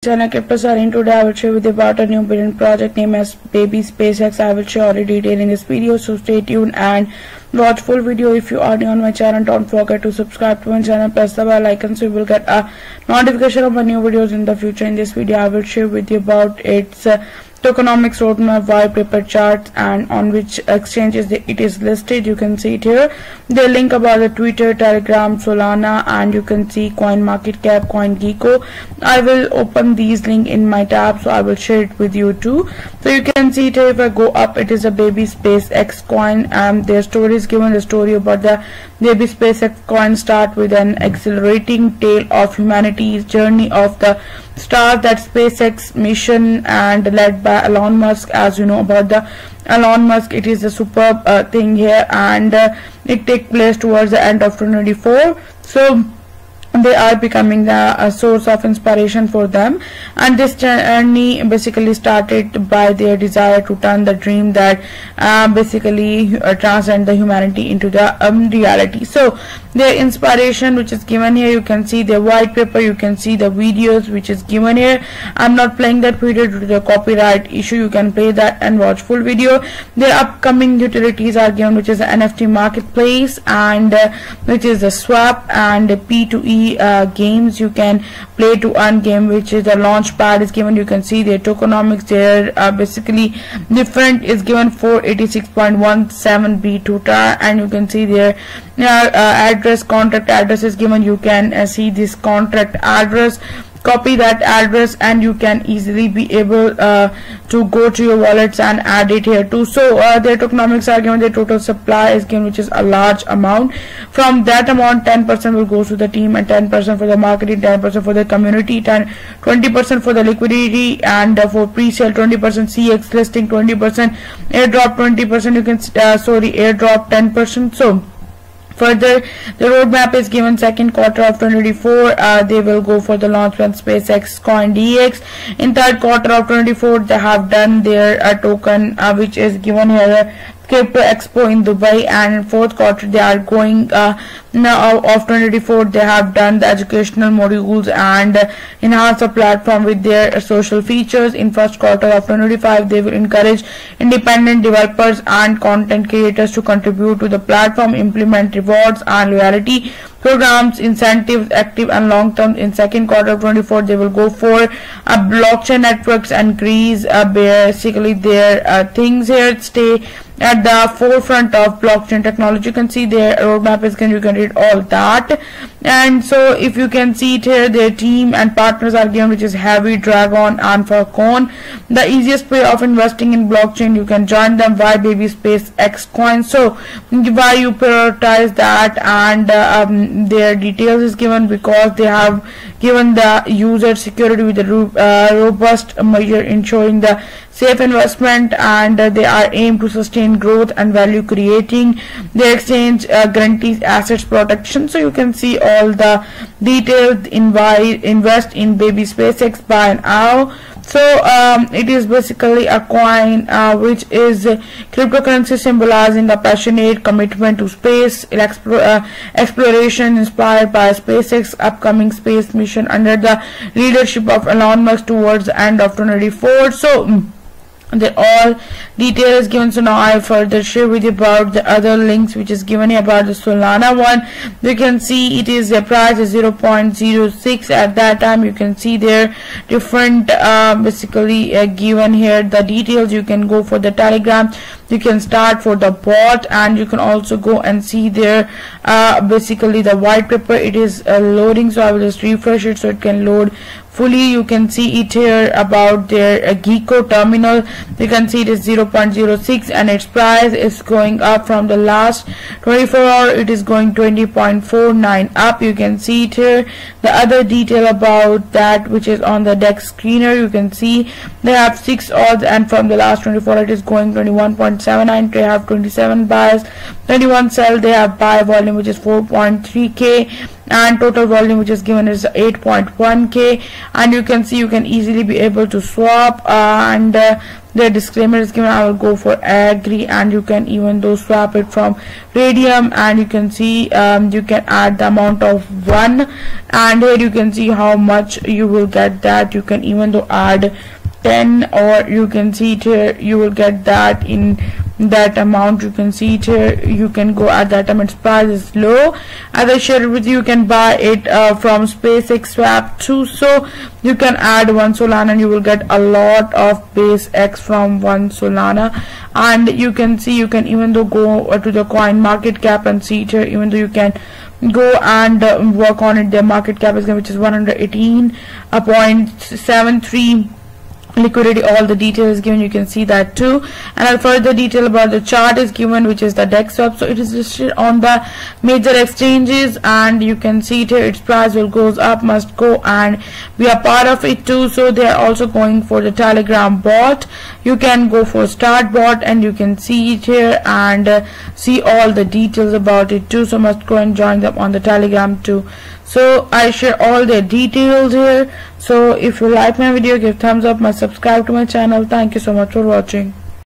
Channel Crypto Sarin. Today I will share with you about a new brilliant project named as Baby SpaceX. I will share all the detail in this video, so stay tuned and watch full video. If you are new on my channel, don't forget to subscribe to my channel, press the bell icon so you will get a notification of my new videos in the future. In this video I will share with you about its tokenomics roadmap, white paper charts, and on which exchanges it is listed. You can see it here. The link about the Twitter, Telegram, Solana, and you can see CoinMarketCap, CoinGecko. I will open these link in my tab, so I will share it with you too. So you can see it here. If I go up, it is a Baby SpaceX coin. Their story is given. The story about the Baby SpaceX coin start with an exhilarating tale of humanity's journey of the start, that SpaceX mission and led by Elon Musk. As you know about the Elon Musk, it is a superb thing here, and it takes place towards the end of 2024. So they are becoming the source of inspiration for them, and this journey basically started by their desire to turn the dream that basically transcend the humanity into the reality. So their inspiration which is given here, you can see their white paper, you can see the videos which is given here. I'm not playing that video due to the copyright issue. You can play that and watch full video. Their upcoming utilities are given, which is the NFT marketplace, and which is the swap and the P2E games you can play to earn game, which is the launch pad is given. You can see their tokenomics there basically different is given 486.17 B2TAR, and you can see their address, contract address is given. You can see this contract address, copy that address, and you can easily be able to go to your wallets and add it here too. So their tokenomics are given. Their total supply is given, which is a large amount. From that amount, 10% will go to the team, and 10% for the marketing, 10% for the community, 20% for the liquidity, and for pre-sale 20%, CX listing 20%, airdrop 20%. You can airdrop 10%. So further, the roadmap is given second quarter of 2024. They will go for the launch when SpaceX CoinDX. In third quarter of 2024, they have done their token, which is given here, Crypto Expo in Dubai, and in fourth quarter they are going now of 2024. They have done the educational modules and enhance the platform with their social features. In first quarter of 2025, they will encourage independent developers and content creators to contribute to the platform, implement rewards and loyalty programs, incentives, active and long term. In second quarter of 2024, they will go for blockchain networks, increase basically their things here, stay at the forefront of blockchain technology. You can see their roadmap is you can read all that. And so if you can see it here, their team and partners are given, which is Heavy Dragon and Falcon. The easiest way of investing in blockchain, you can join them. Why Baby SpaceX coin? So why you prioritize that, and their details is given because they have given the user security with a robust measure ensuring the safe investment, and they are aimed to sustain growth and value creating. The exchange guarantees assets protection. So you can see all the details in why invest in Baby SpaceX by now. So it is basically a coin which is cryptocurrency symbolizing a passionate commitment to space exploration, inspired by SpaceX upcoming space mission under the leadership of Elon Musk towards the end of 2024. So the all detail is given. So now I further share with you about the other links which is given here about the Solana one. You can see it is the price is 0.06 at that time. You can see there different basically given here the details. You can go for the Telegram, you can start for the bot, and you can also go and see there basically the white paper. It is loading, so I will just refresh it so it can load fully. You can see it here about their Gecko terminal. You can see it is 0.06 and its price is going up from the last 24 hours. It is going 20.49 up. You can see it here the other detail about that, which is on the DEX screener. You can see they have 6 odds, and from the last 24 it is going 21.79. They have 27 buys, 21 sell. They have buy volume which is 4.3k, and total volume which is given is 8.1k. and you can see you can easily be able to swap and the disclaimer is given. I will go for agree, and you can even though swap it from Radium, and you can see you can add the amount of 1, and here you can see how much you will get that. You can even though add 10, or you can see it here, you will get that in that amount. You can see it here, you can go at that time. Its price is low. As I shared with you, you can buy it from SpaceX Swap too, so you can add 1 Solana and you will get a lot of base X from 1 Solana. And you can see, you can even though go to the coin market cap and see it here, even though you can go and work on it. The market cap is which is 118.73 liquidity. All the details given, you can see that too, and a further detail about the chart is given, which is the DEX swap. So it is listed on the major exchanges, and you can see it here, its price will goes up, must go, and we are part of it too. So they are also going for the Telegram bot. You can go for start bot, and you can see it here and see all the details about it too. So must go and join them on the Telegram too. So I share all the details here. So if you like my video, give thumbs up, must subscribe to my channel. Thank you so much for watching.